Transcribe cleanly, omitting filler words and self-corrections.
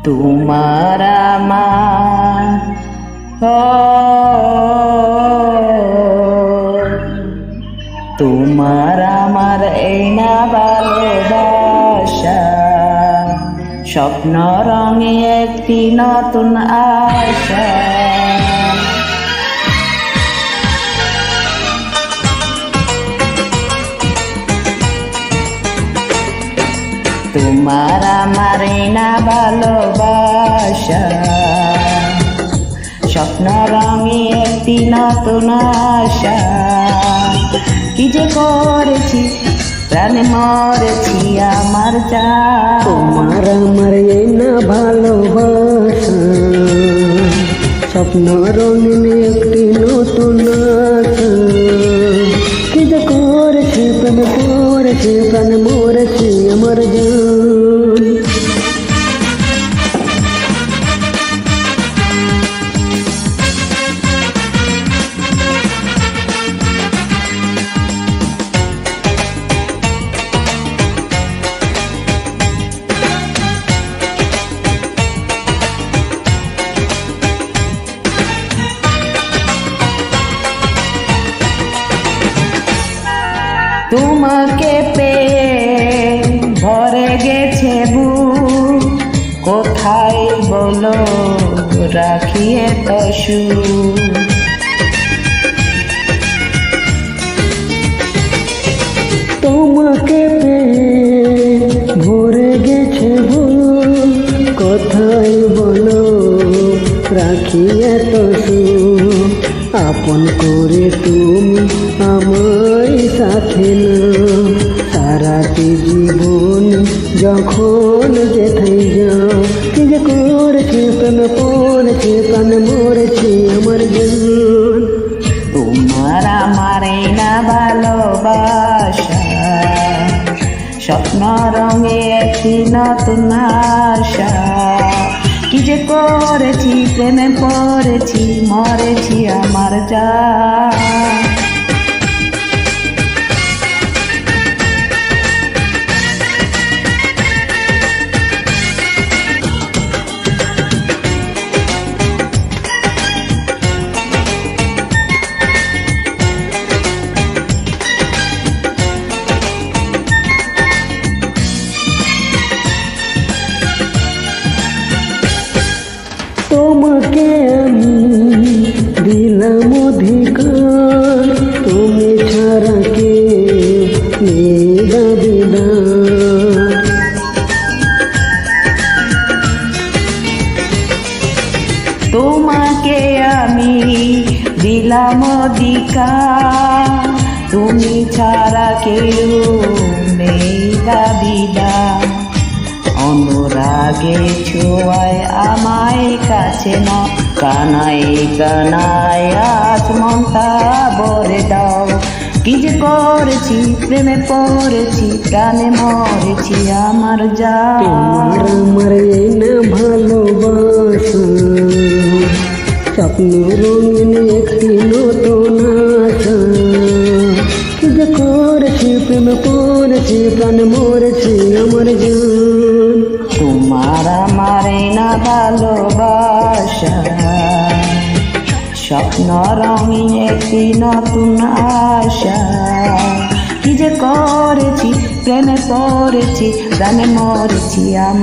তোমার আমার তোমার আমার এই না ভালোবাসা, স্বপ্ন রঙে একটি নতুন আশা। তোমার আমার এই না ভালোবাসা, স্বপ্ন রঙে একটি নতুন আশা। কি যে করেছি প্রাণে মরেছি আমার জান। তোমার আমার এই না ভালোবাসা, স্বপ্ন রঙিন একটি নতুন আশা। কি যে করেছি প্রেমে পড়েছি প্রাণে মরেছি আমার জান। তোমাকে পেয়ে ভরে গেছে বুক, কোথায় বলো রাখিয়ে তসু। তোমাকে পেয়ে ভরে গেছে বুক, কোথায় বলো রাখি এত সুখ। আপন করে তুমি আমায় সাথে না, সারাটি জীবন যখন যেথায় যাও। কি যে করেছি প্রেম পড়েছি প্রাণ মরেছি আমার জান। তোমার আমার এই না ভালোবাসা, স্বপ্ন রঙে একটি নতুন আশা। কি যে করেছি প্রেমে পড়েছি মরেছি আমার জান। তোমাকে আমি দিলাম অধিকার, তুমি ছাড়া কে দাবিদার। তোমাকে আমি দিলাম অধিকার, তুমি ছাড়া কেউ নেই দাবিদার। অনুরাগে ছোঁয়ায় আমায় কাছে না, কানাই কানায় আজ মনটা ভরে দাও। কি যে করেছি প্রেমে পড়েছি প্রাণে মরেছি আমার জান। তোমার আমার এই না ভালোবাসা, স্বপ্ন রঙিন একটি নতুন আশা। কি যে করেছি প্রেমে পড়েছি প্রাণ মরেছি আমার জান। তোমার আমার এই না ভালোবাসা, স্বপ্ন রঙিন একটি নতুন আশা। কি যে করেছি প্রেমে পড়েছি প্রাণে মরেছি আমার।